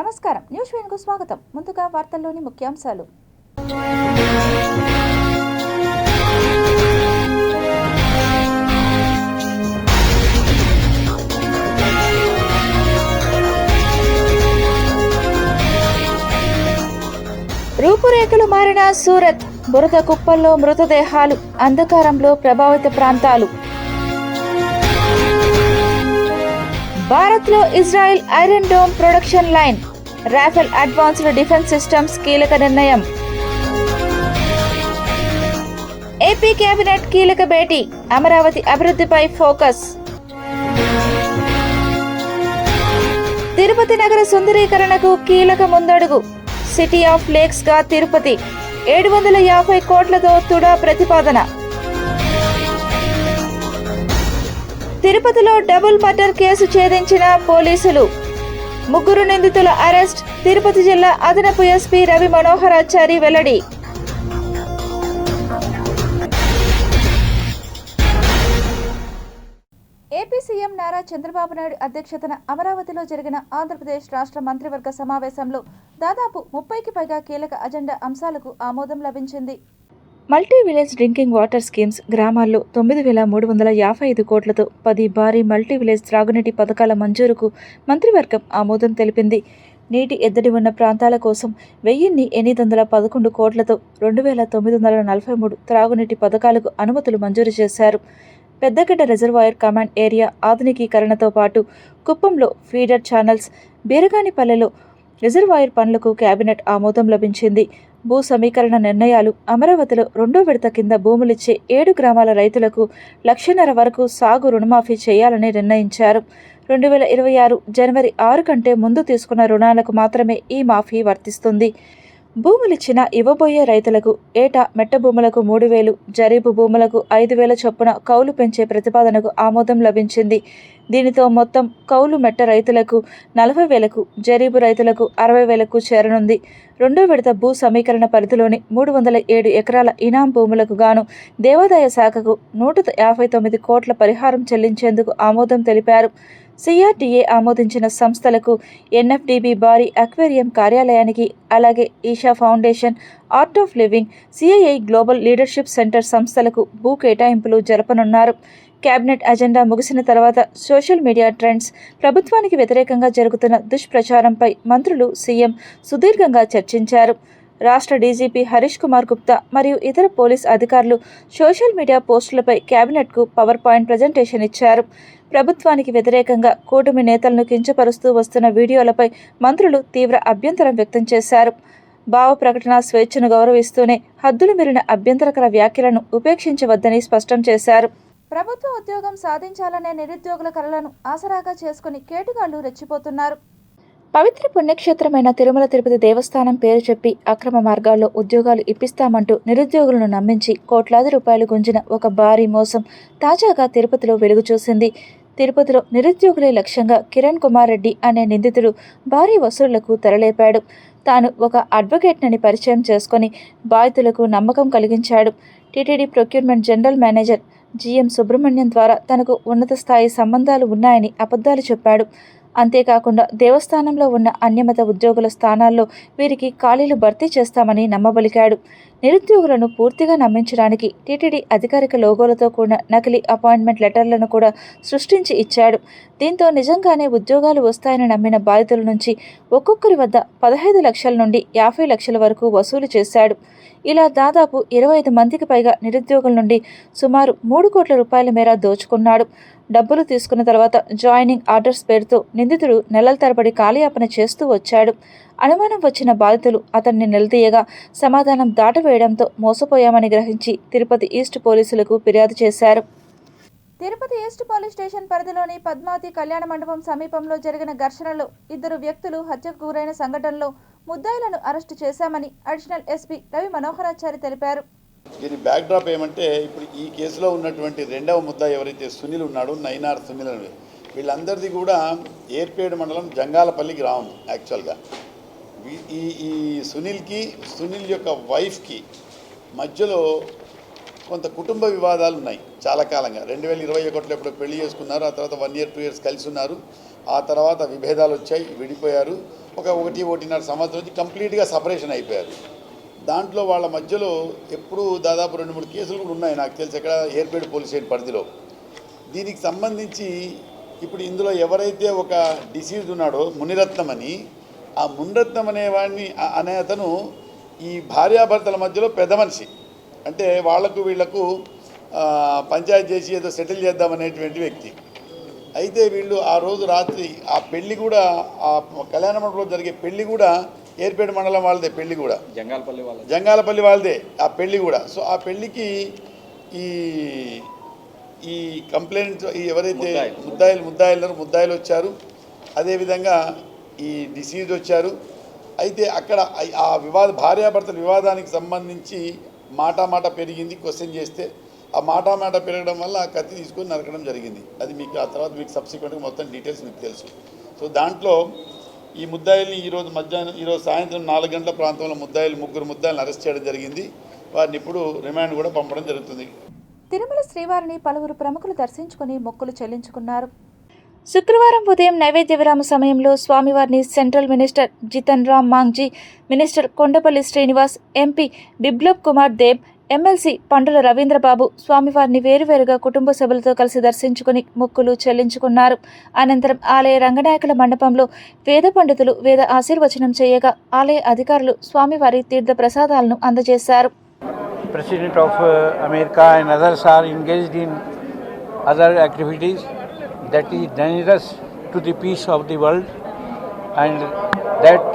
నమస్కారం, న్యూస్ విన్కు స్వాగతం. ముందుగా వార్తల్లోని ముఖ్యాంశాలు. రూపురేఖలు మారిన సూరత్, బురద కుప్పల్లో మృతదేహాలు, అంధకారంలో ప్రభావిత ప్రాంతాలు. భారత్లో Israel Iron Dome production line, Rafael Advanced Defense Systems కీలక నిర్ణయం. ఏపీ కేబినెట్ కీలక భేటీ, అమరావతి అభివృద్ధిపై ఫోకస్. తిరుపతి నగర సుందరీకరణకు కీలక ముందడుగు, సిటీ ఆఫ్ లేక్స్ గా తిరుపతి, 750 కోట్లతో తుడా ప్రతిపాదన. తిరుపతిలో డబుల్ మర్డర్ కేసు ఛేదించిన పోలీసులు, 3 నిందితుల అరెస్ట్. తిరుపతి జిల్లా అదనపు ఎస్పీ రవి మనోహరాచారి వెల్లడి. ఏపీ సీఎం నారా చంద్రబాబు నాయుడు అధ్యక్షతన అమరావతిలో జరిగిన ఆంధ్రప్రదేశ్ రాష్ట్ర మంత్రివర్గ సమావేశంలో దాదాపు 30కి పైగా కీలక అజెండా అంశాలకు ఆమోదం లభించింది. Multi village drinking water schemes, గ్రామాల్లో 9,355 కోట్లతో 10 భారీ మల్టీ విలేజ్ త్రాగునీటి పథకాల మంజూరుకు మంత్రివర్గం ఆమోదం తెలిపింది. నీటి ఎద్దడి ఉన్న ప్రాంతాల కోసం 1,811 కోట్లతో 2,943 త్రాగునీటి పథకాలకు అనుమతులు మంజూరు చేశారు. పెద్దగడ్డ రిజర్వాయర్ కమాండ్ ఏరియా ఆధునికీకరణతో పాటు కుప్పంలో ఫీడర్ ఛానల్స్, బీరగానిపల్లెలో రిజర్వాయర్ పనులకు కేబినెట్ ఆమోదం లభించింది. భూ సమీకరణ నిర్ణయాలు, అమరావతిలో 2వ విడత కింద భూములిచ్చే 7 గ్రామాల రైతులకు 1,50,000 వరకు సాగు రుణమాఫీ చేయాలని నిర్ణయించారు. 2026 జనవరి 6 కంటే ముందు తీసుకున్న రుణాలకు మాత్రమే ఈ మాఫీ వర్తిస్తుంది. భూములిచ్చిన ఇవ్వబోయే రైతులకు ఏటా మెట్ట భూములకు 3,000, జరీబు భూములకు 5,000 చొప్పున కౌలు పెంచే ప్రతిపాదనకు ఆమోదం లభించింది. దీనితో మొత్తం కౌలు మెట్ట రైతులకు 40,000కు, జరీబు రైతులకు 60,000కు చేరనుంది. 2వ విడత భూ సమీకరణ పరిధిలోని 307 ఎకరాల ఇనాం భూములకు గాను దేవాదాయ శాఖకు 159 కోట్ల పరిహారం చెల్లించేందుకు ఆమోదం తెలిపారు. సిఆర్డీఏ ఆమోదించిన సంస్థలకు ఎన్ఎఫ్డిబి భారీ అక్వేరియం కార్యాలయానికి, అలాగే Isha Foundation, Art of Living, CII Global Leadership Centre సంస్థలకు భూ కేటాయింపులు జరపనున్నారు. కేబినెట్ అజెండా ముగిసిన తర్వాత సోషల్ మీడియా ట్రెండ్స్, ప్రభుత్వానికి వ్యతిరేకంగా జరుగుతున్న దుష్ప్రచారంపై మంత్రులు, సీఎం సుదీర్ఘంగా చర్చించారు. రాష్ట్ర డీజీపీ హరీష్ కుమార్ గుప్తా మరియు ఇతర పోలీస్ అధికారులు సోషల్ మీడియా పోస్టులపై కేబినెట్కు పవర్ పాయింట్ ప్రజెంటేషన్ ఇచ్చారు. ప్రభుత్వానికి వ్యతిరేకంగా కూటమి నేతలను కించపరుస్తూ వస్తున్న వీడియోలపై మంత్రులు తీవ్ర అభ్యంతరం వ్యక్తం చేశారు. భావ ప్రకటన స్వేచ్ఛను గౌరవిస్తూనే హద్దులు మీరిన అభ్యంతరకర వ్యాఖ్యలను ఉపేక్షించవద్దని స్పష్టం చేశారు. ప్రభుత్వ ఉద్యోగం సాధించాలనే నిరుద్యోగుల కలలను ఆసరాగా చేసుకుని కేటుగాళ్లు రెచ్చిపోతున్నారు. పవిత్ర పుణ్యక్షేత్రమైన తిరుమల తిరుపతి దేవస్థానం పేరు చెప్పి అక్రమ మార్గాల్లో ఉద్యోగాలు ఇప్పిస్తామంటూ నిరుద్యోగులను నమ్మించి కోట్లాది రూపాయలు గుంజిన ఒక భారీ మోసం తాజాగా తిరుపతిలో వెలుగు చూసింది. తిరుపతిలో నిరుద్యోగులే లక్ష్యంగా కిరణ్ కుమార్ రెడ్డి అనే నిందితుడు భారీ వసూళ్లకు తెరలేపాడు. తాను ఒక అడ్వకేట్నని పరిచయం చేసుకుని బాధితులకు నమ్మకం కలిగించాడు. TTD procurement general manager GM Subrahmanyam ద్వారా తనకు ఉన్నత స్థాయి సంబంధాలు ఉన్నాయని అబద్ధాలు చెప్పాడు. అంతేకాకుండా దేవస్థానంలో ఉన్న అన్యమత ఉద్యోగుల స్థానాల్లో వీరికి ఖాళీలు భర్తీ చేస్తామని నమ్మబలికాడు. నిరుద్యోగులను పూర్తిగా నమ్మించడానికి టీటీడీ అధికారిక లోగోలతో కూడిన నకిలీ అపాయింట్మెంట్ లెటర్లను కూడా సృష్టించి ఇచ్చాడు. దీంతో నిజంగానే ఉద్యోగాలు వస్తాయని నమ్మిన బాధితుల నుంచి ఒక్కొక్కరి వద్ద 15 లక్షల నుండి 50 లక్షల వరకు వసూలు చేశాడు. ఇలా దాదాపు 25 మందికి పైగా నిరుద్యోగుల నుండి సుమారు 3 కోట్ల రూపాయల మేర దోచుకున్నాడు. డబ్బులు తీసుకున్న తర్వాత జాయినింగ్ ఆర్డర్స్ పేరుతో నిందితుడు నెలల తరబడి కాలయాపన చేస్తూ వచ్చాడు. అనుమానం వచ్చిన బాధితులు అతన్ని నిలదీయగా సమాధానం దాటవేయడంతో మోసపోయామని గ్రహించి తిరుపతి ఈస్ట్ పోలీసులకు ఫిర్యాదు చేశారు. తిరుపతి ఈస్ట్ పోలీస్ స్టేషన్ పరిధిలోని పద్మావతి కళ్యాణ మండపం సమీపంలో జరిగిన ఘర్షణలో 2 వ్యక్తులు హత్యకు గురైన సంఘటనలో ముద్దాయిలను అరెస్టు చేశామని అడిషనల్ ఎస్పీ రవి మనోహరాచారి తెలిపారు. దీని బ్యాక్డ్రాప్ ఏమంటే, ఇప్పుడు ఈ కేసులో ఉన్నటువంటి 2వ ముద్దాయి ఎవరైతే సునీల్ ఉన్నాడో, నైనార్ సునీల్ అని, వీళ్ళందరిది కూడా ఏర్పేడు మండలం జంగాలపల్లి గ్రామం. యాక్చువల్గా ఈ సునీల్ యొక్క వైఫ్కి మధ్యలో కొంత కుటుంబ వివాదాలు ఉన్నాయి చాలా కాలంగా. 2021లో ఎప్పుడు పెళ్లి చేసుకున్నారు, ఆ తర్వాత 1 year 2 years కలిసి ఉన్నారు, ఆ తర్వాత విభేదాలు వచ్చాయి, విడిపోయారు. ఒక 1.5 సంవత్సరం నుంచి కంప్లీట్గా సపరేషన్ అయిపోయారు. దాంట్లో వాళ్ళ మధ్యలో ఎప్పుడూ దాదాపు 2-3 కేసులు కూడా ఉన్నాయి నాకు తెలిసి, ఎక్కడ ఏర్పేడు పోలీస్ స్టేషన్ పరిధిలో. దీనికి సంబంధించి ఇప్పుడు ఇందులో ఎవరైతే ఒక డిసీజ్ ఉన్నాడో మునిరత్నం అని, ఆ మునిరత్నం అనే అతను ఈ భార్యాభర్తల మధ్యలో పెద్ద మనిషి. అంటే వాళ్లకు వీళ్లకు పంచాయతీ చేసి ఏదో సెటిల్ చేద్దామనేటువంటి వ్యక్తి. అయితే వీళ్ళు ఆ రోజు రాత్రి ఆ పెళ్లి కూడా, ఆ కళ్యాణ మండపంలో జరిగే పెళ్లి కూడా ఏర్పేడు మండలం వాళ్ళదే, పెళ్లి కూడా జంగాలపల్లి వాళ్ళదే ఆ పెళ్లి కూడా. సో ఆ పెళ్లికి ఈ కంప్లైంట్ ఎవరైతే ముద్దాయిలు వచ్చారు, అదేవిధంగా ఈ డిసీజ్ వచ్చారు. అయితే అక్కడ ఆ భార్యాభర్తల వివాదానికి సంబంధించి మాట పెరిగింది. క్వశ్చన్ చేస్తే ఆ మాట పెరగడం వల్ల ఆ కత్తి తీసుకొని నరకడం జరిగింది. అది మీకు ఆ తర్వాత మీకు సబ్సిక్వెంట్గా మొత్తం డీటెయిల్స్ మీకు తెలుసు. సో దాంట్లో ఈ ముద్దాయిల్ని ఈరోజు సాయంత్రం 4 గంటల ప్రాంతంలో ముగ్గురు ముద్దాయిలను అరెస్ట్ చేయడం జరిగింది. వారిని ఇప్పుడు రిమాండ్ కూడా పంపడం జరుగుతుంది. తిరుమల శ్రీవారిని పలువురు ప్రముఖులు దర్శించుకుని మొక్కులు చెల్లించుకున్నారు. శుక్రవారం ఉదయం నైవేద్య విరామ సమయంలో స్వామివారిని central minister Jitan Ram Manjhi, minister Kondapalli Srinivas, MP Biplab Kumar Deb, MLC Pandula Ravindrababu స్వామివారిని వేరువేరుగా కుటుంబ సభ్యులతో కలిసి దర్శించుకుని మొక్కులు చెల్లించుకున్నారు. అనంతరం ఆలయ రంగనాయకుల మండపంలో వేద పండితులు వేద ఆశీర్వచనం చేయగా ఆలయ అధికారులు స్వామివారి తీర్థ ప్రసాదాలను అందజేశారు. President of America and others are engaged in other activities that is dangerous to the peace of the world, and that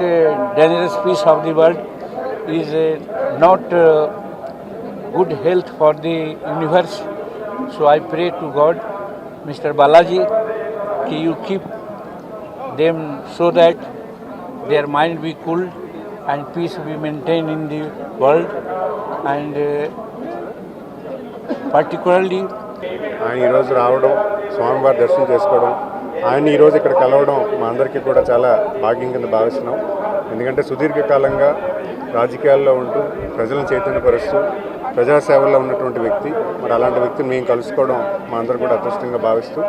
dangerous peace of the world is not good health for the universe. So I pray to God, Mr. Balaji, that you keep them so that their mind be cooled and peace be maintained in the world. And particularly ఆయన ఈరోజు రావడం, స్వామివారి దర్శనం చేసుకోవడం, ఆయన ఈరోజు ఇక్కడ కలవడం మా అందరికీ కూడా చాలా భాగ్యం కింద భావిస్తున్నాం. ఎందుకంటే సుదీర్ఘకాలంగా రాజకీయాల్లో ఉంటూ ప్రజలను చైతన్యపరుస్తూ ప్రజాసేవల్లో ఉన్నటువంటి వ్యక్తి. మరి అలాంటి వ్యక్తిని మేము కలుసుకోవడం మా అందరూ కూడా అదృష్టంగా భావిస్తూ,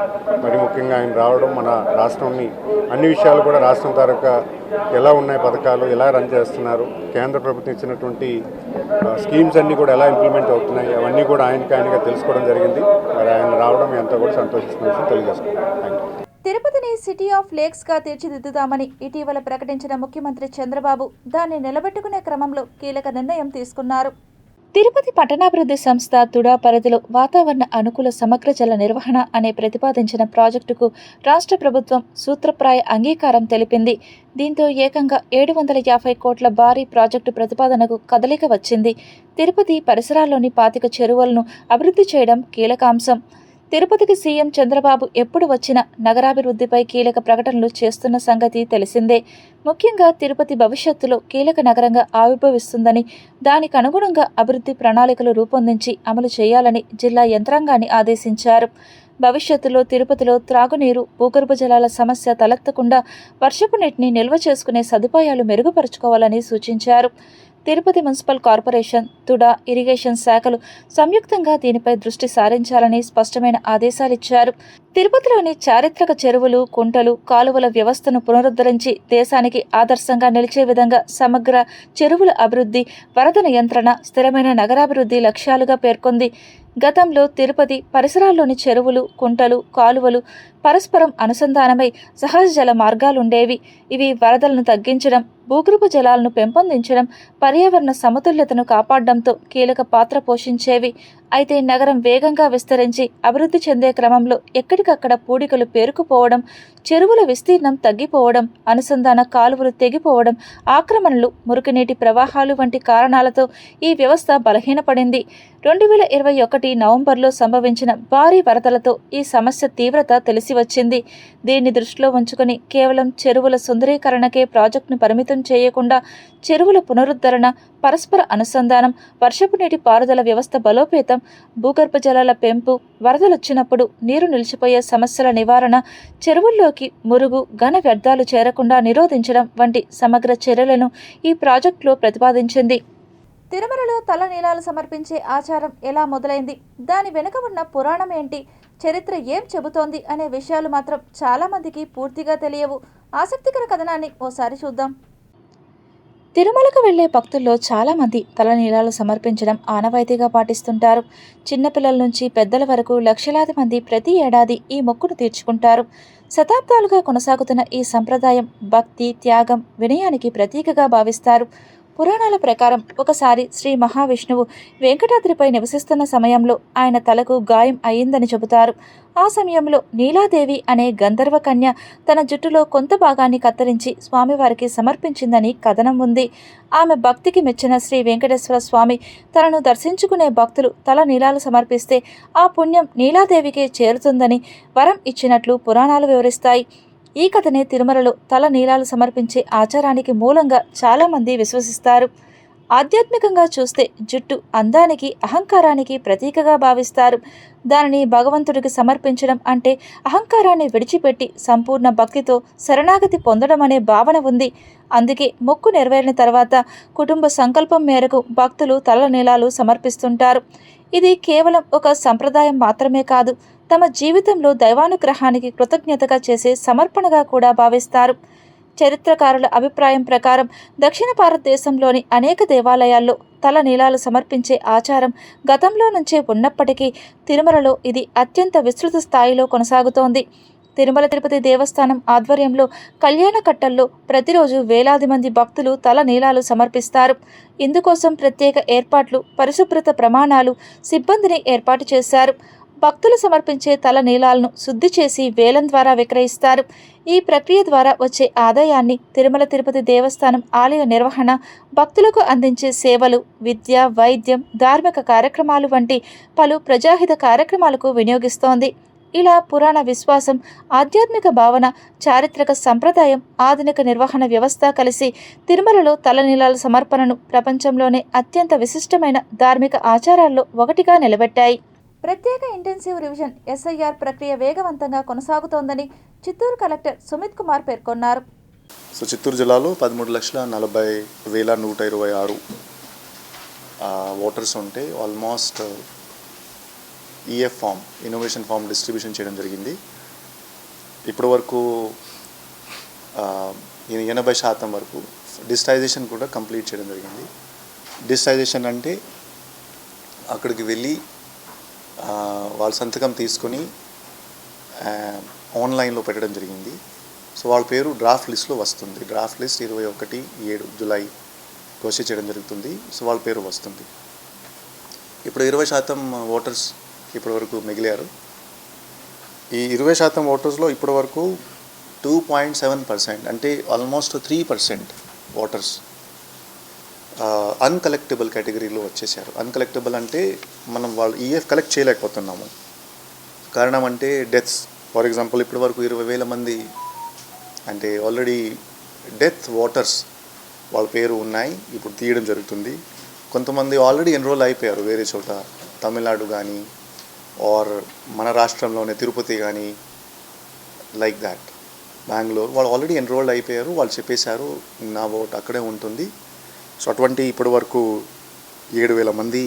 మరి ముఖ్యంగా ఆయన రావడం మన రాష్ట్రంని అన్ని విషయాలు కూడా రాష్ట్రం తాలూకా ఎలా ఉన్నాయి పథకాలు, ఎలా రన్ చేస్తున్నారు, కేంద్ర ప్రభుత్వం ఇచ్చినటువంటి స్కీమ్స్ అన్నీ కూడా ఎలా ఇంప్లిమెంట్ అవుతున్నాయి, అవన్నీ కూడా ఆయనగా తెలుసుకోవడం జరిగింది. మరి ఆయన రావడం ఎంతో కూడా సంతోషిస్తున్న విషయం తెలియజేస్తున్నాం. తిరుపతిని సిటీ ఆఫ్ లేక్స్ గా తీర్చిదిద్దుతామని ఇటీవల ప్రకటించిన ముఖ్యమంత్రి చంద్రబాబు దాన్ని నిలబెట్టుకునే క్రమంలో కీలక నిర్ణయం తీసుకున్నారు. తిరుపతి పట్టణాభివృద్ధి సంస్థ తుడా పరిధిలో వాతావరణ అనుకూల సమగ్ర జల నిర్వహణ అనే ప్రతిపాదించిన ప్రాజెక్టుకు రాష్ట్ర ప్రభుత్వం సూత్రప్రాయ అంగీకారం తెలిపింది. దీంతో ఏకంగా 750 కోట్ల భారీ ప్రాజెక్టు ప్రతిపాదనకు కదలిక వచ్చింది. తిరుపతి పరిసరాల్లోని 25 చెరువులను అభివృద్ధి చేయడం కీలక అంశం. తిరుపతికి సీఎం చంద్రబాబు ఎప్పుడు వచ్చినా నగరాభివృద్ధిపై కీలక ప్రకటనలు చేస్తున్న సంగతి తెలిసిందే. ముఖ్యంగా తిరుపతి భవిష్యత్తులో కీలక నగరంగా ఆవిర్భవిస్తుందని, దానికి అనుగుణంగా అభివృద్ధి ప్రణాళికలు రూపొందించి అమలు చేయాలని జిల్లా యంత్రాంగాన్ని ఆదేశించారు. భవిష్యత్తులో తిరుపతిలో త్రాగునీరు, భూగర్భ జలాల సమస్య తలెత్తకుండా వర్షపు నీటిని నిల్వ చేసుకునే సదుపాయాలు మెరుగుపరుచుకోవాలని సూచించారు. Tirupati municipal corporation, TUDA, irrigation శాఖలు సంయుక్తంగా దీనిపై దృష్టి సారించాలని స్పష్టమైన ఆదేశాలిచ్చారు. తిరుపతిలోని చారిత్రక చెరువులు, కుంటలు, కాలువల వ్యవస్థను పునరుద్ధరించి దేశానికి ఆదర్శంగా నిలిచే విధంగా సమగ్ర చెరువుల అభివృద్ధి, వరద నియంత్రణ, స్థిరమైన నగరాభివృద్ధి లక్ష్యాలుగా పేర్కొంది. గతంలో తిరుపతి పరిసరాల్లోని చెరువులు, కుంటలు, కాలువలు పరస్పరం అనుసంధానమై సహజ జల మార్గాలుండేవి. ఇవి వరదలను తగ్గించడం, భూగర్భ జలాలను పెంపొందించడం, పర్యావరణ సమతుల్యతను కాపాడడంతో కీలక పాత్ర పోషించేవి. అయితే నగరం వేగంగా విస్తరించి అభివృద్ధి చెందే క్రమంలో ఎక్కడికక్కడ పూడికలు పేరుకుపోవడం, చెరువుల విస్తీర్ణం తగ్గిపోవడం, అనుసంధాన కాలువలు తెగిపోవడం, ఆక్రమణలు, మురుగునీటి ప్రవాహాలు వంటి కారణాలతో ఈ వ్యవస్థ బలహీనపడింది. 2021 నవంబర్లో సంభవించిన భారీ వరదలతో ఈ సమస్య తీవ్రత తెలిసివచ్చింది. దీన్ని దృష్టిలో ఉంచుకుని కేవలం చెరువుల సుందరీకరణకే ప్రాజెక్టును పరిమితం చేయకుండా చెరువుల పునరుద్ధరణ, పరస్పర అనుసంధానం, వర్షపు నీటి పారుదల వ్యవస్థ బలోపేతం, భూగర్భ జలాల పెంపు, వరదలొచ్చినప్పుడు నీరు నిలిచిపోయే సమస్యల నివారణ, చెరువుల్లోకి మురుగు, ఘన వ్యర్థాలు చేరకుండా నిరోధించడం వంటి సమగ్ర చర్యలను ఈ ప్రాజెక్టులో ప్రతిపాదించింది. తిరుమలలో తల నీలాలు సమర్పించే ఆచారం ఎలా మొదలైంది, దాని వెనుక ఉన్న పురాణం ఏంటి, చరిత్ర ఏం చెబుతోంది అనే విషయాలు మాత్రం చాలామందికి పూర్తిగా తెలియవు. ఆసక్తికర కథనాన్ని ఓసారి చూద్దాం. తిరుమలకు వెళ్లే భక్తుల్లో చాలామంది తలనీలాలు సమర్పించడం ఆనవాయితీగా పాటిస్తుంటారు. చిన్నపిల్లల నుంచి పెద్దల వరకు లక్షలాది మంది ప్రతి ఏడాది ఈ మొక్కును తీర్చుకుంటారు. శతాబ్దాలుగా కొనసాగుతున్న ఈ సంప్రదాయం భక్తి, త్యాగం, వినయానికి ప్రతీకగా భావిస్తారు. పురాణాల ప్రకారం ఒకసారి శ్రీ మహావిష్ణువు వెంకటాద్రిపై నివసిస్తున్న సమయంలో ఆయన తలకు గాయం అయిందని చెబుతారు. ఆ సమయంలో నీలాదేవి అనే గంధర్వ కన్య తన జుట్టులో కొంత భాగాన్ని కత్తిరించి స్వామివారికి సమర్పించిందని కథనం ఉంది. ఆమె భక్తికి మెచ్చిన శ్రీ వెంకటేశ్వర స్వామి తనను దర్శించుకునే భక్తులు తల నీలాలు సమర్పిస్తే ఆ పుణ్యం నీలాదేవికే చేరుతుందని వరం ఇచ్చినట్లు పురాణాలు వివరిస్తాయి. ఈ కథనే తిరుమలలో తల నీలాలు సమర్పించే ఆచారానికి మూలంగా చాలామంది విశ్వసిస్తారు. ఆధ్యాత్మికంగా చూస్తే జుట్టు అందానికి, అహంకారానికి ప్రతీకగా భావిస్తారు. దానిని భగవంతుడికి సమర్పించడం అంటే అహంకారాన్ని విడిచిపెట్టి సంపూర్ణ భక్తితో శరణాగతి పొందడం అనే భావన ఉంది. అందుకే మొక్కు నెరవేరిన తర్వాత కుటుంబ సంకల్పం మేరకు భక్తులు తల నీలాలు సమర్పిస్తుంటారు. ఇది కేవలం ఒక సంప్రదాయం మాత్రమే కాదు, తమ జీవితంలో దైవానుగ్రహానికి కృతజ్ఞతగా చేసే సమర్పణగా కూడా భావిస్తారు. చరిత్రకారుల అభిప్రాయం ప్రకారం దక్షిణ భారతదేశంలోని అనేక దేవాలయాల్లో తల నీలాలు సమర్పించే ఆచారం గతంలో నుంచే ఉన్నప్పటికీ తిరుమలలో ఇది అత్యంత విస్తృత స్థాయిలో కొనసాగుతోంది. తిరుమల తిరుపతి దేవస్థానం ఆధ్వర్యంలో కళ్యాణకట్టల్లో ప్రతిరోజు వేలాది మంది భక్తులు తల నీలాలు సమర్పిస్తారు. ఇందుకోసం ప్రత్యేక ఏర్పాట్లు, పరిశుభ్రత ప్రమాణాలు, సిబ్బందిని ఏర్పాటు చేశారు. భక్తులు సమర్పించే తల నీలాలను శుద్ధి చేసి వేలం ద్వారా విక్రయిస్తారు. ఈ ప్రక్రియ ద్వారా వచ్చే ఆదాయాన్ని తిరుమల తిరుపతి దేవస్థానం ఆలయ నిర్వహణ, భక్తులకు అందించే సేవలు, విద్య, వైద్యం, ధార్మిక కార్యక్రమాలు వంటి పలు ప్రజాహిత కార్యక్రమాలకు వినియోగిస్తోంది. ఇలా పురాణ విశ్వాసం, ఆధ్యాత్మిక భావన, చారిత్రక సంప్రదాయం, ఆధునిక నిర్వహణ వ్యవస్థ కలిసి తిరుమలలో తలనీలాల సమర్పణను ప్రపంచంలోనే అత్యంత విశిష్టమైన ధార్మిక ఆచారాల్లో ఒకటిగా నిలబెట్టాయి. ప్రత్యేక ఇంటెన్సివ్ రివిజన్ ఎస్ఐఆర్ ప్రక్రియ వేగవంతంగా కొనసాగుతోందని చిత్తూరు కలెక్టర్ సుమిత్ కుమార్ పేర్కొన్నారు. చిత్తూరు జిల్లాలో 13,40,126 ఓటర్స్ ఉంటే almost EF form, enumeration form distribution చేయడం జరిగింది. ఇప్పటి వరకు 80% వరకు డిజిటైజేషన్ కూడా కంప్లీట్ చేయడం జరిగింది. డిజిటైజేషన్ అంటే అక్కడికి వెళ్ళి వాళ్ళ సంతకం తీసుకొని ఆన్లైన్లో పెట్టడం జరిగింది. సో వాళ్ళ పేరు డ్రాఫ్ట్ లిస్ట్లో వస్తుంది. డ్రాఫ్ట్ లిస్ట్ 21/7 జూలై ప్రొసీడ్ చేయడం జరుగుతుంది. సో వాళ్ళ పేరు వస్తుంది. ఇప్పుడు 20% ఓటర్స్ ఇప్పటి వరకు మిగిలారు. ఈ 20% ఓటర్స్లో ఇప్పటి వరకు 2.7% అంటే ఆల్మోస్ట్ 3% ఓటర్స్ అన్కలెక్టబుల్ కేటగిరీలో వచ్చేసారు. అన్కలెక్టబుల్ అంటే మనం వాళ్ళు ఈఎఫ్ కలెక్ట్ చేయలేకపోతున్నాము. కారణం అంటే డెత్స్. ఫర్ ఎగ్జాంపుల్ ఇప్పటి వరకు 20,000 మంది అంటే ఆల్రెడీ డెత్ ఓటర్స్ వాళ్ళ పేరు ఉన్నాయి, ఇప్పుడు తీయడం జరుగుతుంది. కొంతమంది ఆల్రెడీ ఎన్రోల్ అయిపోయారు వేరే చోట, తమిళనాడు కానీ ఆర్ మన రాష్ట్రంలోనే తిరుపతి కానీ, లైక్ దాట్, బెంగళూరు, వాళ్ళు ఆల్రెడీ ఎన్రోల్డ్ అయిపోయారు. వాళ్ళు చెప్పేశారు నా ఓట్ అక్కడే ఉంటుంది. సో అటువంటి ఇప్పటి వరకు 7,000 మంది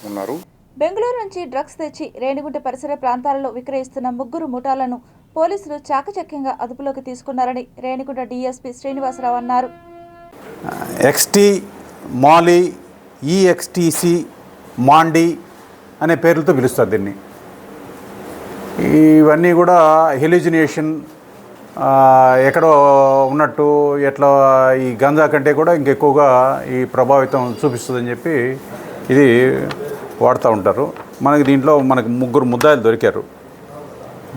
ఉన్నారు. బెంగళూరు నుంచి డ్రగ్స్ తెచ్చి రేణిగుంట పరిసర ప్రాంతాలలో విక్రయిస్తున్న 3 ముఠాలను పోలీసులు చాకచక్యంగా అదుపులోకి తీసుకున్నారని రేణిగుంట డీఎస్పీ శ్రీనివాసరావు అన్నారు. ఎక్స్టీ, మాలీ, ఈఎక్స్టీసీ, మాండీ అనే పేర్లతో పిలుస్తారు దీన్ని. ఇవన్నీ కూడా హెలిజినేషన్ ఎక్కడో ఉన్నట్టు, ఎట్లా ఈ గంజా కంటే కూడా ఇంకెక్కువగా ఈ ప్రభావితం చూపిస్తుందని చెప్పి ఇది వాడుతూ ఉంటారు. మనకి దీంట్లో మనకు 3 ముద్దాయిలు దొరికారు.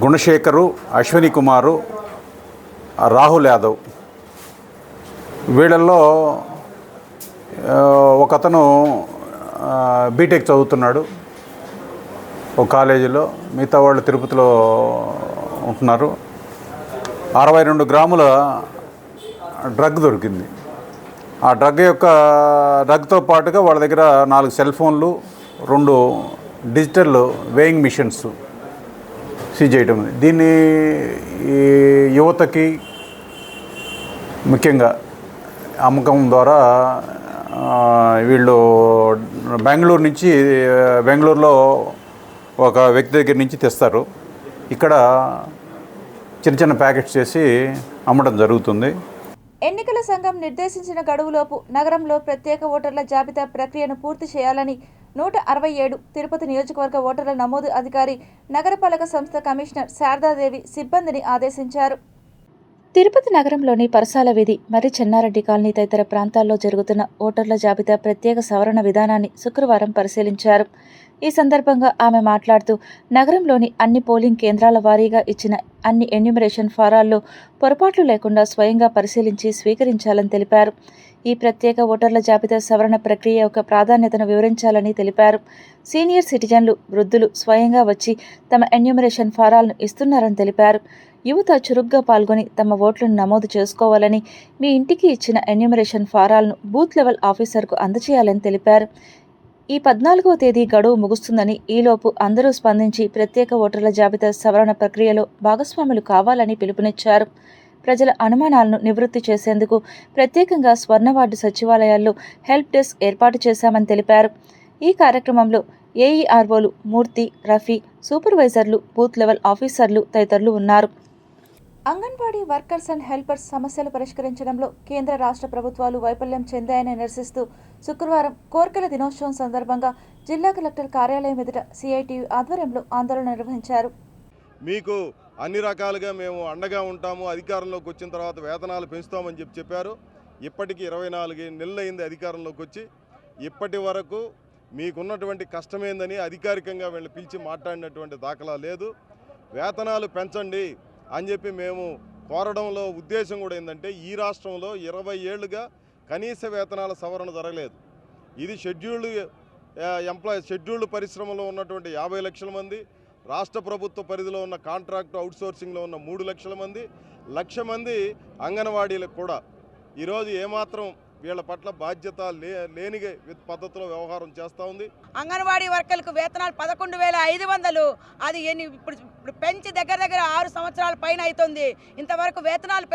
గుణశేఖరు, అశ్విని కుమారు, రాహుల్ యాదవ్. వీళ్ళల్లో ఒకతను బీటెక్ చదువుతున్నాడు ఒక కాలేజీలో, మిగతా వాళ్ళు తిరుపతిలో ఉంటున్నారు. 62 గ్రాముల డ్రగ్ దొరికింది. ఆ డ్రగ్తో పాటుగా వాళ్ళ దగ్గర 4 సెల్ ఫోన్లు, 2 డిజిటల్ వేయింగ్ మిషన్స్ సీజ్ చేయడం. దీన్ని ఈ యువతకి ముఖ్యంగా అమ్మకం ద్వారా వీళ్ళు బెంగళూరులో ఒక వ్యక్తి దగ్గర నుంచి తెస్తారు. ఇక్కడ చిన్న చిన్న ప్యాకెట్స్ చేసి అమ్మడం జరుగుతుంది. ఎన్నికల సంఘం నిర్దేశించిన గడువులోపు నగరంలో ప్రత్యేక ఓటర్ల జాబితా ప్రక్రియను పూర్తి చేయాలని 167 తిరుపతి నియోజకవర్గ ఓటర్ల నమోదు అధికారి నగరపాలక సంస్థ కమిషనర్ శారదాదేవి సిబ్బందిని ఆదేశించారు. తిరుపతి నగరంలోని పరసాల వీధి మరి చెన్నారెడ్డి కాలనీ తదితర ప్రాంతాల్లో జరుగుతున్న ఓటర్ల జాబితా ప్రత్యేక సవరణ విధానాన్ని శుక్రవారం పరిశీలించారు. ఈ సందర్భంగా ఆమె మాట్లాడుతూ నగరంలోని అన్ని పోలింగ్ కేంద్రాల వారీగా ఇచ్చిన అన్ని ఎన్యూమరేషన్ ఫారాల్లో పొరపాట్లు లేకుండా స్వయంగా పరిశీలించి స్వీకరించాలని తెలిపారు. ఈ ప్రత్యేక ఓటర్ల జాబితా సవరణ ప్రక్రియ యొక్క ప్రాధాన్యతను వివరించాలని తెలిపారు. సీనియర్ సిటిజన్లు, వృద్ధులు స్వయంగా వచ్చి తమ ఎన్యూమరేషన్ ఫారాలను ఇస్తున్నారని తెలిపారు. యువత చురుగ్గా పాల్గొని తమ ఓట్లను నమోదు చేసుకోవాలని, మీ ఇంటికి ఇచ్చిన ఎన్యూమరేషన్ ఫారాలను బూత్ లెవెల్ ఆఫీసర్కు అందజేయాలని తెలిపారు. ఈ 14వ తేదీ గడువు ముగుస్తుందని, ఈలోపు అందరూ స్పందించి ప్రత్యేక ఓటర్ల జాబితా సవరణ ప్రక్రియలో భాగస్వాములు కావాలని పిలుపునిచ్చారు. ప్రజల అనుమానాలను నివృత్తి చేసేందుకు ప్రత్యేకంగా స్వర్ణవార్డు సచివాలయాల్లో హెల్ప్ డెస్క్ ఏర్పాటు చేశామని తెలిపారు. ఈ కార్యక్రమంలో ఏఈఆర్ఓలు మూర్తి, రఫీ, సూపర్వైజర్లు, బూత్ లెవెల్ ఆఫీసర్లు తదితరులు ఉన్నారు. అంగన్వాడీ వర్కర్స్ అండ్ హెల్పర్స్ సమస్యలు పరిష్కరించడంలో కేంద్ర రాష్ట్ర ప్రభుత్వాలు వైఫల్యం చెందాయని నిరసిస్తూ శుక్రవారం కోర్కెల దినోత్సవం సందర్భంగా జిల్లా కలెక్టర్ కార్యాలయం ఎదుట సిఐటియు ఆధ్వర్యంలో ఆందోళన నిర్వహించారు. మీకు అన్ని రకాలుగా మేము అండగా ఉంటాము, అధికారంలోకి వచ్చిన తర్వాత వేతనాలు పెంచుతామని చెప్పారు. ఇప్పటికీ 24 నెలలైంది అధికారంలోకి వచ్చి. ఇప్పటి వరకు మీకున్నటువంటి కష్టమేందని అధికారికంగా వీళ్ళు పిలిచి మాట్లాడినటువంటి దాఖలా లేదు. వేతనాలు పెంచండి అని చెప్పి మేము కోరడంలో ఉద్దేశం కూడా ఏంటంటే, ఈ రాష్ట్రంలో 20 ఏళ్లుగా కనీస వేతనాల సవరణ జరగలేదు. ఇది షెడ్యూల్డ్ పరిశ్రమలో ఉన్నటువంటి 50 లక్షల మంది, రాష్ట్ర ప్రభుత్వ పరిధిలో ఉన్న కాంట్రాక్టు అవుట్సోర్సింగ్లో ఉన్న 3 లక్షల మంది, 1,00,000 మంది అంగన్వాడీలకు కూడా ఈరోజు ఏమాత్రం వీళ్ళ పట్ల బాధ్యత లేని పద్ధతిలో వ్యవహారం చేస్తూ ఉంది. అంగన్వాడీ వర్కర్లకు వేతనాలు 11,500, అది ఇప్పుడు పెంచి దగ్గర 6 సంవత్సరాల పైన అవుతుంది. ఇంతవరకు వేతనాలు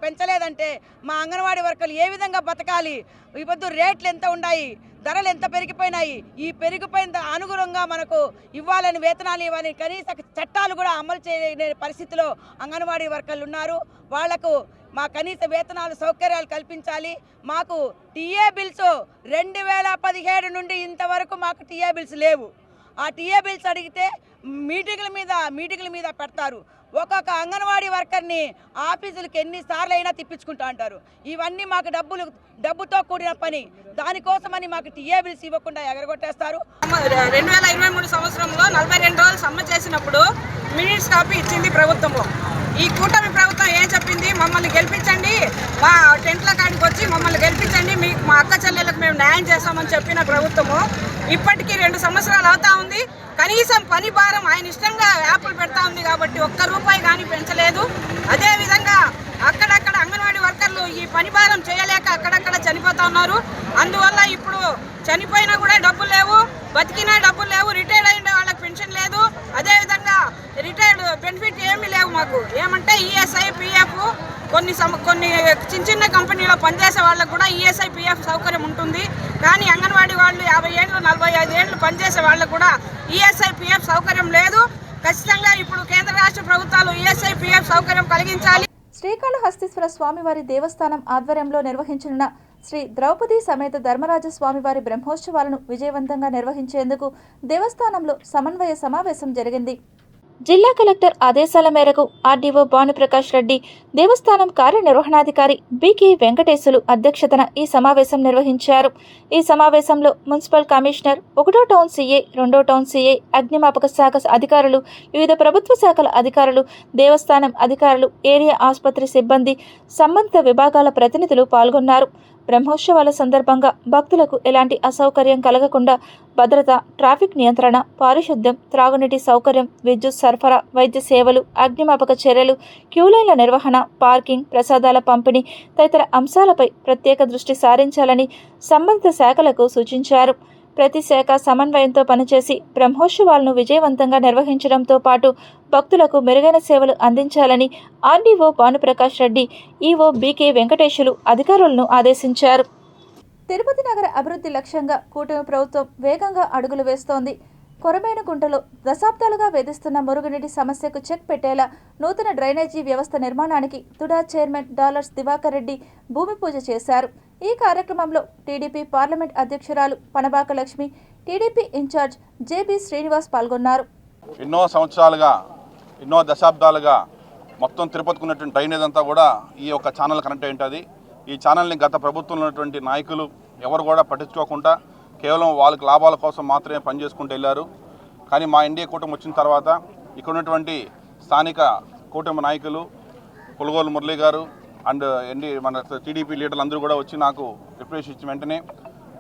పెంచలేదంటే మా అంగన్వాడీ వర్కర్లు ఏ విధంగా బతకాలి? ఈ పొద్దు రేట్లు ఎంత ఉన్నాయి, ధరలు ఎంత పెరిగిపోయినాయి. ఈ పెరిగిపోయిన అనుగుణంగా మనకు ఇవ్వాలని, వేతనాలు ఇవ్వాలని కనీస చట్టాలు కూడా అమలు చేయలేని పరిస్థితిలో అంగన్వాడీ వర్కర్లు ఉన్నారు. వాళ్లకు మా కనీస వేతనాలు సౌకర్యాలు కల్పించాలి. మాకు టీఏ బిల్స్ 2017 నుండి ఇంతవరకు మాకు టీఏ బిల్స్ లేవు. ఆ టీఏ బిల్స్ అడిగితే మీటింగ్ల మీద పెడతారు. ఒక్కొక్క అంగన్వాడీ వర్కర్ని ఆఫీసులకు ఎన్నిసార్లు అయినా తిప్పించుకుంటా అంటారు. ఇవన్నీ మాకు డబ్బుతో కూడిన పని. దానికోసమని మాకు టీఏ బిల్స్ ఇవ్వకుండా ఎగరగొట్టేస్తారు. 2023 సంవత్సరంలో 42 రోజులు సమ్మె చేసినప్పుడు మినిట్స్ కాపీ ఇచ్చింది ప్రభుత్వము. ఈ కూటమి ప్రభుత్వం ఏం చెప్పింది? మమ్మల్ని గెలిపించండి, మా టెంట్ల కాడికి వచ్చి మమ్మల్ని గెలిపించండి, మా అక్క చెల్లెలకు మేము న్యాయం చేస్తామని చెప్పిన ప్రభుత్వము ఇప్పటికీ 2 సంవత్సరాలు అవుతా ఉంది. కనీసం పని భారం ఆయన ఇష్టంగా యాప్లు పెడతా ఉంది కాబట్టి ₹1 కానీ పెంచలేదు. అదేవిధంగా అక్కడక్కడ అంగన్వాడీ వర్కర్లు ఈ పని భారం చేయలేక అక్కడక్కడ చనిపోతా ఉన్నారు. అందువల్ల ఇప్పుడు చనిపోయినా కూడా డబ్బులు లేవు, బతికినా డబ్బులు లేవు, రిటైర్డ్ అయిన వాళ్ళకి పెన్షన్ లేదు. అదేవిధంగా రిటైర్డ్ బెనిఫిట్ ఏమీ లేవు మాకు. ఏమంటే ఈఎస్ఐ, పిఎఫ్, కొన్ని చిన్న కంపెనీలో పనిచేసే వాళ్ళకు కూడా ఈఎస్ఐ, పిఎఫ్ సౌకర్యం ఉంటుంది. కానీ అంగన్వాడీ వాళ్ళు 50 ఏళ్ళు, 45 ఏళ్ళు పనిచేసే వాళ్ళకు కూడా ఈఎస్ఐ, పిఎఫ్ సౌకర్యం లేదు. ఖచ్చితంగా ఇప్పుడు కేంద్ర రాష్ట్ర ప్రభుత్వాలు ఈఎస్ఐ, పిఎఫ్ సౌకర్యం కలిగించాలి. శ్రీకాళహస్తీశ్వర స్వామివారి దేవస్థానం ఆధ్వర్యంలో నిర్వహించనున్న శ్రీ ద్రౌపది సమేత ధర్మరాజ స్వామివారి బ్రహ్మోత్సవాలను విజయవంతంగా నిర్వహించేందుకు దేవస్థానంలో సమన్వయ సమావేశం జరిగింది. జిల్లా కలెక్టర్ ఆదేశాల మేరకు ఆర్డీఓ భానుప్రకాష్ రెడ్డి, దేవస్థానం కార్యనిర్వహణాధికారి బికే వెంకటేశులు అధ్యక్షతన ఈ సమావేశం నిర్వహించారు. ఈ సమావేశంలో మున్సిపల్ కమిషనర్, 1వ టౌన్ సీఐ, 2వ టౌన్ సీఐ, అగ్నిమాపక శాఖ అధికారులు, వివిధ ప్రభుత్వ శాఖల అధికారులు, దేవస్థానం అధికారులు, ఏరియా ఆసుపత్రి సిబ్బంది, సంబంధిత విభాగాల ప్రతినిధులు పాల్గొన్నారు. బ్రహ్మోత్సవాల సందర్భంగా భక్తులకు ఎలాంటి అసౌకర్యం కలగకుండా భద్రత, ట్రాఫిక్ నియంత్రణ, పారిశుద్ధ్యం, త్రాగునీటి సౌకర్యం, విద్యుత్ సరఫరా, వైద్య సేవలు, అగ్నిమాపక చర్యలు, క్యూలైన్ల నిర్వహణ, పార్కింగ్, ప్రసాదాల పంపిణీ తదితర అంశాలపై ప్రత్యేక దృష్టి సారించాలని సంబంధిత శాఖలకు సూచించారు. ప్రతి శాఖ సమన్వయంతో పనిచేసి బ్రహ్మోత్సవాలను విజయవంతంగా నిర్వహించడంతో పాటు భక్తులకు మెరుగైన సేవలు అందించాలని ఆర్డీఓ భానుప్రకాష్ రెడ్డి, ఈఓ బికే వెంకటేశులు అధికారులను ఆదేశించారు. తిరుపతి నగర అభివృద్ధి లక్ష్యంగా కూటమి ప్రభుత్వం వేగంగా అడుగులు వేస్తోంది. కొరమేనుగుంటలో దశాబ్దాలుగా వేధిస్తున్న మురుగునీటి సమస్యకు చెక్ పెట్టేలా నూతన డ్రైనేజీ వ్యవస్థ నిర్మాణానికి తుడా చైర్మన్ డాలర్స్ దివాకర్ రెడ్డి భూమి పూజ చేశారు. ఈ కార్యక్రమంలో టీడీపీ పార్లమెంట్ అధ్యక్షురాలు పనబాక లక్ష్మి, టీడీపీ ఇన్ఛార్జ్ జేబీ శ్రీనివాస్ పాల్గొన్నారు. ఎన్నో సంవత్సరాలుగా, ఎన్నో దశాబ్దాలుగా మొత్తం తిరుపతికి ఉన్నటువంటి డ్రైనేజ్ అంతా కూడా ఈ యొక్క ఛానల్ కనెక్ట్ అయి ఉంటుంది. ఈ ఛానల్ని గత ప్రభుత్వంలో ఉన్నటువంటి నాయకులు ఎవరు కూడా పట్టించుకోకుండా కేవలం వాళ్ళకి లాభాల కోసం మాత్రమే పనిచేసుకుంటూ వెళ్ళారు. కానీ మా ఎన్డీఏ కూటమి వచ్చిన తర్వాత ఇక్కడ ఉన్నటువంటి స్థానిక కూటమి నాయకులు పులగోలు మురళి గారు అండ్ మన టీడీపీ లీడర్లు అందరూ కూడా వచ్చి నాకు రిప్రజెంటేషన్ ఇచ్చిన వెంటనే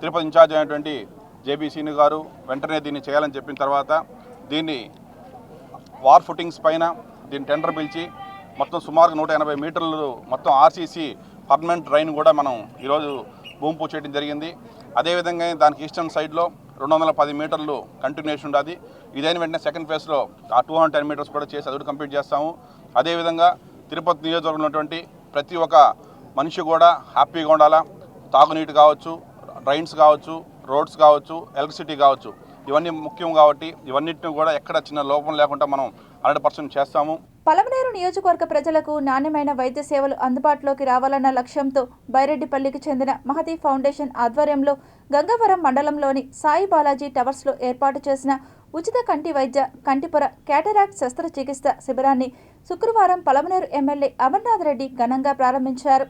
తిరుపతి ఇన్ఛార్జ్ అయినటువంటి జేబీ శ్రీను గారు వెంటనే దీన్ని చేయాలని చెప్పిన తర్వాత దీన్ని వార్ ఫుటింగ్స్ పైన దీన్ని టెండర్ పిలిచి మొత్తం సుమారుగా 180 మీటర్లు మొత్తం ఆర్సీసీ పర్మనెంట్ డ్రైన్ కూడా మనం ఈరోజు భూమి పూజ చేయడం జరిగింది. అదేవిధంగా దానికి ఈస్టర్న్ సైడ్లో 210 మీటర్లు కంటిన్యూషన్ ఉంటుంది. ఇదైన వెంటనే సెకండ్ ఫేజ్లో ఆ 210 మీటర్స్ కూడా చేసి అది కూడా కంప్లీట్ చేస్తాము. అదేవిధంగా తిరుపతి నియోజకవర్గంలో ఉన్నటువంటి ప్రతి ఒక్క మనిషి కూడా హ్యాపీగా ఉండాలా. తాగునీటి కావచ్చు, డ్రైన్స్ కావచ్చు, రోడ్స్ కావచ్చు, ఎలక్ట్రిసిటీ కావచ్చు, ఇవన్నీ ముఖ్యం కాబట్టి ఇవన్నిటిని కూడా ఎక్కడ చిన్న లోపం లేకుండా మనం 100% చేస్తాము. పలమనేరు నియోజకవర్గ ప్రజలకు నాణ్యమైన వైద్య సేవలు అందుబాటులోకి రావాలన్న లక్ష్యంతో బైరెడ్డిపల్లికి చెందిన మహతి ఫౌండేషన్ ఆధ్వర్యంలో గంగవరం మండలంలోని సాయి బాలాజీ టవర్స్లో ఏర్పాటు చేసిన ఉచిత కంటి వైద్య కంటిపొర క్యాటరాక్ట్ శస్త్రచికిత్స శిబిరాన్ని శుక్రవారం పలమనేరు ఎమ్మెల్యే అమర్నాథ్ రెడ్డి ఘనంగా ప్రారంభించారు.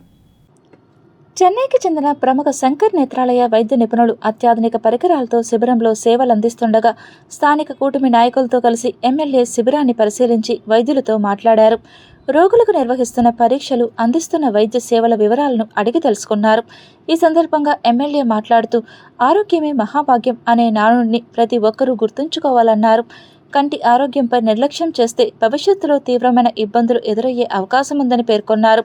చెన్నైకి చెందిన ప్రముఖ శంకర్ నేత్రాలయ వైద్య నిపుణులు అత్యాధునిక పరికరాలతో శిబిరంలో సేవలందిస్తుండగా స్థానిక కూటమి నాయకులతో కలిసి ఎమ్మెల్యే శిబిరాన్ని పరిశీలించి వైద్యులతో మాట్లాడారు. రోగులకు నిర్వహిస్తున్న పరీక్షలు, అందిస్తున్న వైద్య సేవల వివరాలను అడిగి తెలుసుకున్నారు. ఈ సందర్భంగా ఎమ్మెల్యే మాట్లాడుతూ ఆరోగ్యమే మహాభాగ్యం అనే నానుడిని ప్రతి ఒక్కరూ గుర్తుంచుకోవాలన్నారు. కంటి ఆరోగ్యంపై నిర్లక్ష్యం చేస్తే భవిష్యత్తులో తీవ్రమైన ఇబ్బందులు ఎదురయ్యే అవకాశం ఉందని పేర్కొన్నారు.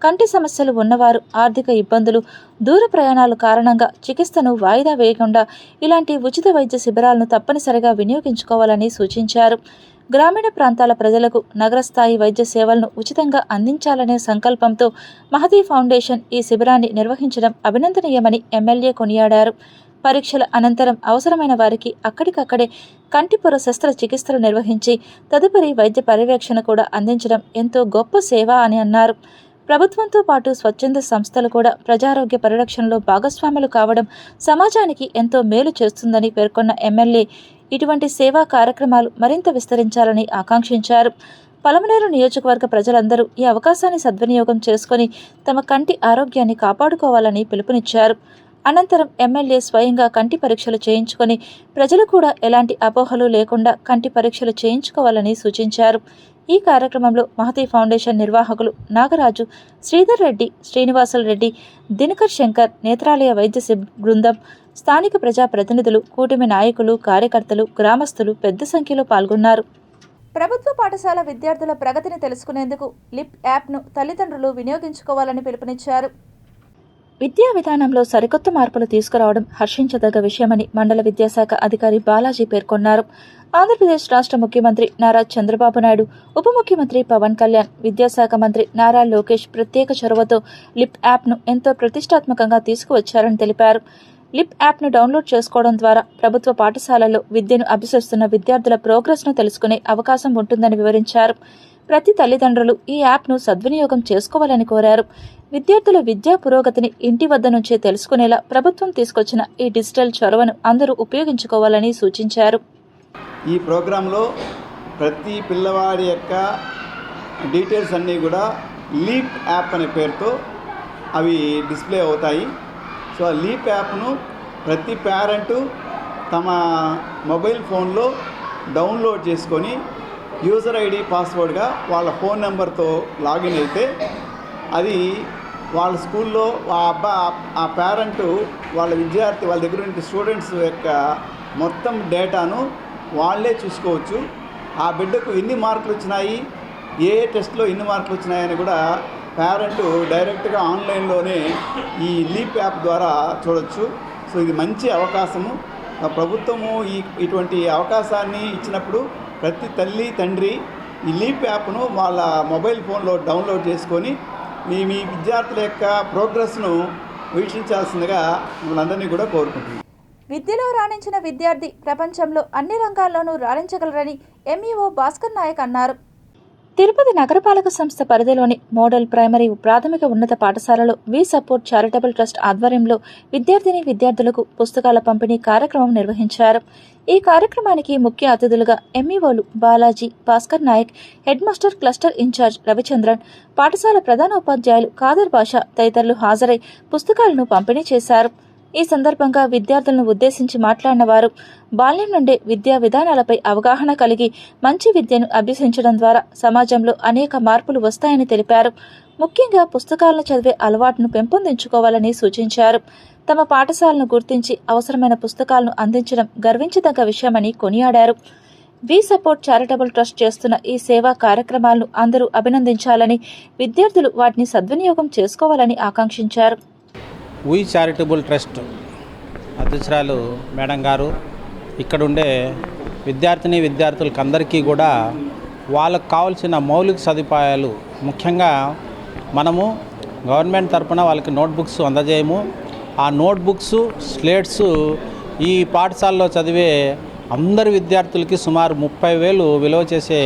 కంటి సమస్యలు ఉన్నవారు ఆర్థిక ఇబ్బందులు, దూర ప్రయాణాల కారణంగా చికిత్సను వాయిదా వేయకుండా ఇలాంటి ఉచిత వైద్య శిబిరాలను తప్పనిసరిగా వినియోగించుకోవాలని సూచించారు. గ్రామీణ ప్రాంతాల ప్రజలకు నగర స్థాయి వైద్య సేవలను ఉచితంగా అందించాలనే సంకల్పంతో మహతి ఫౌండేషన్ ఈ శిబిరాన్ని నిర్వహించడం అభినందనీయమని ఎమ్మెల్యే కొనియాడారు. పరీక్షల అనంతరం అవసరమైన వారికి అక్కడికక్కడే కంటిపొర శస్త్రచికిత్సలు నిర్వహించి తదుపరి వైద్య పర్యవేక్షణ కూడా అందించడం ఎంతో గొప్ప సేవ అని అన్నారు. ప్రభుత్వంతో పాటు స్వచ్ఛంద సంస్థలు కూడా ప్రజారోగ్య పరిరక్షణలో భాగస్వాములు కావడం సమాజానికి ఎంతో మేలు చేస్తుందని పేర్కొన్న ఎమ్మెల్యే ఇటువంటి సేవా కార్యక్రమాలు మరింత విస్తరించాలని ఆకాంక్షించారు. పలమనేరు నియోజకవర్గ ప్రజలందరూ ఈ అవకాశాన్ని సద్వినియోగం చేసుకుని తమ కంటి ఆరోగ్యాన్ని కాపాడుకోవాలని పిలుపునిచ్చారు. అనంతరం ఎమ్మెల్యే స్వయంగా కంటి పరీక్షలు చేయించుకొని ప్రజలు కూడా ఎలాంటి అపోహలు లేకుండా కంటి పరీక్షలు చేయించుకోవాలని సూచించారు. ఈ కార్యక్రమంలో మహతి ఫౌండేషన్ నిర్వాహకులు నాగరాజు, శ్రీధర్ రెడ్డి, శ్రీనివాసులు రెడ్డి, దినకర్ శంకర్, నేత్రాలయ వైద్య బృందం, స్థానిక ప్రజాప్రతినిధులు, కూటమి నాయకులు, కార్యకర్తలు, గ్రామస్తులు పెద్ద సంఖ్యలో పాల్గొన్నారు. ప్రభుత్వ పాఠశాల విద్యార్థుల ప్రగతిని తెలుసుకునేందుకు లిప్ యాప్ను తల్లిదండ్రులు వినియోగించుకోవాలని పిలుపునిచ్చారు. విద్యా విధానంలో సరికొత్త మార్పులు తీసుకురావడం హర్షించదగ్గ విషయమని మండల విద్యాశాఖ అధికారి బాలాజీ పేర్కొన్నారు. ఆంధ్రప్రదేశ్ రాష్ట్ర ముఖ్యమంత్రి నారా చంద్రబాబు నాయుడు, ఉప ముఖ్యమంత్రి పవన్ కళ్యాణ్, విద్యాశాఖ మంత్రి నారా లోకేష్ ప్రత్యేక చొరవతో లిప్ యాప్ను ఎంతో ప్రతిష్టాత్మకంగా తీసుకువచ్చారని తెలిపారు. లిప్ యాప్ను డౌన్లోడ్ చేసుకోవడం ద్వారా ప్రభుత్వ పాఠశాలల్లో విద్యను అభ్యసిస్తున్న విద్యార్థుల ప్రోగ్రెస్ను తెలుసుకునే అవకాశం ఉంటుందని వివరించారు. ప్రతి తల్లిదండ్రులు ఈ యాప్ను సద్వినియోగం చేసుకోవాలని కోరారు. విద్యార్థుల విద్యా పురోగతిని ఇంటి వద్ద నుంచే తెలుసుకునేలా ప్రభుత్వం తీసుకొచ్చిన ఈ డిజిటల్ చొరవను అందరూ ఉపయోగించుకోవాలని సూచించారు. ఈ ప్రోగ్రాంలో ప్రతి పిల్లవాడి యొక్క డీటెయిల్స్ అన్నీ కూడా లీప్ యాప్ అనే పేరుతో అవి డిస్ప్లే అవుతాయి. సో ఆ లీప్ యాప్ను ప్రతి పేరెంటు తమ మొబైల్ ఫోన్లో డౌన్లోడ్ చేసుకొని యూజర్ ఐడి పాస్వర్డ్గా వాళ్ళ ఫోన్ నెంబర్తో లాగిన్ అయితే అది వాళ్ళ స్కూల్లో ఆ పేరెంటు వాళ్ళ విద్యార్థి వాళ్ళ దగ్గర ఉండే స్టూడెంట్స్ యొక్క మొత్తం డేటాను వాళ్ళే చూసుకోవచ్చు. ఆ బిడ్డకు ఎన్ని మార్కులు వచ్చినాయి, ఏ టెస్ట్లో ఎన్ని మార్కులు వచ్చినాయని కూడా పేరెంటు డైరెక్ట్గా ఆన్లైన్లోనే ఈ లీప్ యాప్ ద్వారా చూడొచ్చు. సో ఇది మంచి అవకాశము. ప్రభుత్వము ఇటువంటి అవకాశాన్ని ఇచ్చినప్పుడు ప్రతి తల్లి తండ్రి ఈ లీప్ యాప్ను వాళ్ళ మొబైల్ ఫోన్లో డౌన్లోడ్ చేసుకొని మీ విద్యార్థుల యొక్క ప్రోగ్రెస్ను వీక్షించాల్సిందిగా మిమ్మల్ని అందరినీ కూడా కోరుకుంటున్నాను. విద్యలో రాణించిన విద్యార్థి ప్రపంచంలో అన్ని రంగాల్లోనూ రాణించగలరని ఎంఈఓ భాస్కర్ నాయక్ అన్నారు. తిరుపతి నగరపాలక సంస్థ పరిధిలోని మోడల్ ప్రైమరీ ప్రాథమిక ఉన్నత పాఠశాలలో వి సపోర్ట్ చారిటబుల్ ట్రస్ట్ ఆధ్వర్యంలో విద్యార్థులకు పుస్తకాల పంపిణీ కార్యక్రమం నిర్వహించారు. ఈ కార్యక్రమానికి ముఖ్య అతిథులుగా ఎంఈఓలు Balaji, Bhaskar Naik, head master cluster incharge Ravichandran, పాఠశాల ప్రధానోపాధ్యాయులు ఖాదర్ బాషా తదితరులు హాజరై పుస్తకాలను పంపిణీ చేశారు. ఈ సందర్భంగా విద్యార్థులను ఉద్దేశించి మాట్లాడిన వారు బాల్యం నుండే విద్యా విధానాలపై అవగాహన కలిగి మంచి విద్యను అభ్యసించడం ద్వారా సమాజంలో అనేక మార్పులు వస్తాయని తెలిపారు. ముఖ్యంగా పుస్తకాలను చదివే అలవాటును పెంపొందించుకోవాలని సూచించారు. తమ పాఠశాలను గుర్తించి అవసరమైన పుస్తకాలను అందించడం గర్వించదగ్గ విషయమని కొనియాడారు. వి సపోర్ట్ చారిటబుల్ ట్రస్ట్ చేస్తున్న ఈ సేవా కార్యక్రమాలను అందరూ అభినందించాలని, విద్యార్థులు వాటిని సద్వినియోగం చేసుకోవాలని ఆకాంక్షించారు. వి చారిటబుల్ ట్రస్ట్ అధ్యక్షురాలు మేడం గారు ఇక్కడుండే విద్యార్థులకు అందరికీ కూడా వాళ్ళకు కావాల్సిన మౌలిక సదుపాయాలు, ముఖ్యంగా మనము గవర్నమెంట్ తరఫున వాళ్ళకి నోట్బుక్స్ అందజేయము. ఆ నోట్బుక్స్, స్లేట్స్ ఈ పాఠశాలలో చదివే అందరి విద్యార్థులకి సుమారు 30,000 విలువ చేసే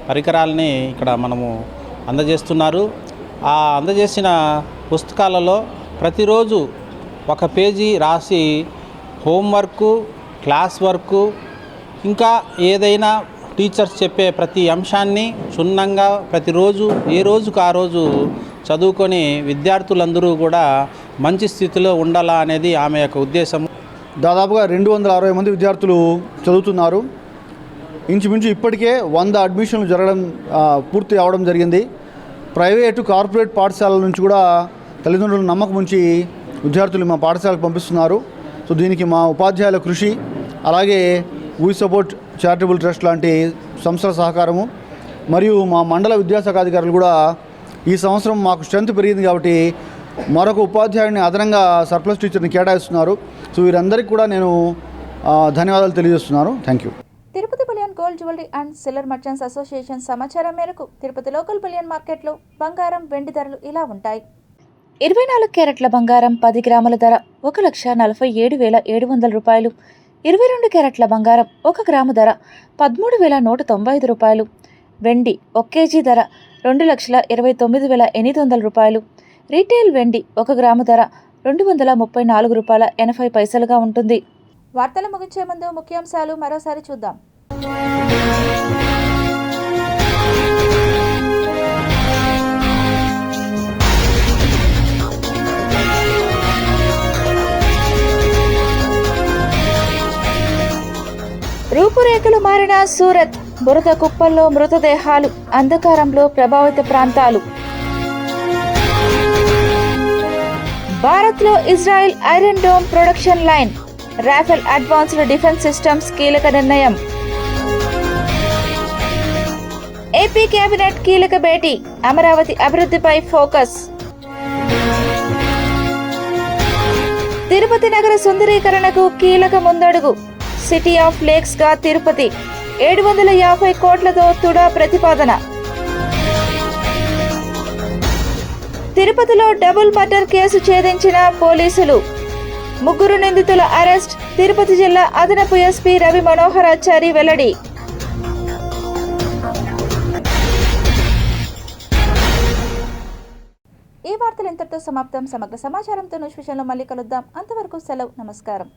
పరికరాలని ఇక్కడ మనము అందజేస్తున్నారు. ఆ అందజేసిన పుస్తకాలలో ప్రతిరోజు ఒక పేజీ రాసి హోంవర్కు, క్లాస్ వర్కు, ఇంకా ఏదైనా టీచర్స్ చెప్పే ప్రతి అంశాన్ని క్షుణ్ణంగా ప్రతిరోజు ఏ రోజుకు ఆ రోజు చదువుకొని విద్యార్థులందరూ కూడా మంచి స్థితిలో ఉండాలా అనేది ఆమె యొక్క ఉద్దేశం. దాదాపుగా 260 మంది విద్యార్థులు చదువుతున్నారు. ఇంచుమించు ఇప్పటికే 100 అడ్మిషన్లు జరగడం పూర్తి అవడం జరిగింది. ప్రైవేటు, కార్పొరేట్ పాఠశాలల నుంచి కూడా తల్లిదండ్రులు నమ్మకం ఉంచి విద్యార్థులు మా పాఠశాలకు పంపిస్తున్నారు. సో దీనికి మా ఉపాధ్యాయుల కృషి, అలాగే వి సపోర్ట్ చారిటబుల్ ట్రస్ట్ లాంటి సంస్థల సహకారము, మరియు మా మండల విద్యాశాఖ అధికారులు కూడా ఈ సంవత్సరం మాకు స్ట్రెంత్ పెరిగింది కాబట్టి మరొక ఉపాధ్యాయుడిని అదనంగా సర్ప్లస్ టీచర్ని కేటాయిస్తున్నారు. సో వీరందరికీ కూడా నేను ధన్యవాదాలు తెలియజేస్తున్నాను. Thank you. Tirupati bullion gold jewellery and silver merchants association సమాచారం మేరకు తిరుపతి లోకల్ బులియన్ మార్కెట్లో బంగారం, వెండి ధరలు ఇలా ఉంటాయి. 24 క్యారెట్ల బంగారం 10 గ్రాముల ధర 1,47,700 రూపాయలు. 22 క్యారెట్ల బంగారం 1 గ్రాము ధర 13,195 రూపాయలు. వెండి 1 కేజీ ధర 2,29,800 రూపాయలు. రీటైల్ వెండి 1 గ్రాము ధర 234 రూపాయల 80 పైసలుగా ఉంటుంది. వార్తలు ముగించే ముందు ముఖ్యాంశాలు మరోసారి చూద్దాం. రూపురేఖలు మారిన సూరత్, బురద కుప్పల్లో మృతదేహాలు, అంధకారంలో ప్రభావిత ప్రాంతాలు. భారత్లో Israel Iron Dome production line, Rafael Advanced Defense Systems కీలక నిర్ణయం. ఏపీ కేబినెట్ కీలక భేటీ, అమరావతి అభివృద్ధిపై ఫోకస్. తిరుపతి నగర సుందరీకరణకు కీలక ముందడుగు, సిటీ ఆఫ్ లేక్స్ గా తిరుపతి, 750 కోట్లతో తుడా ప్రతిపాదన. తిరుపతిలో డబుల్ మర్డర్ కేసు ఛేదించిన పోలీసులు, 3 నిందితుల అరెస్ట్. తిరుపతి జిల్లా అదనపు ఎస్పీ రవి మనోహరాచారి వెల్లడి. ఈ వార్తలు ఇంతటితో సమాప్తం. సమగ్ర సమాచారంతో న్యూస్ విషయంలో మళ్ళీ కలుద్దాం. అంతవరకు సెలవు, నమస్కారం.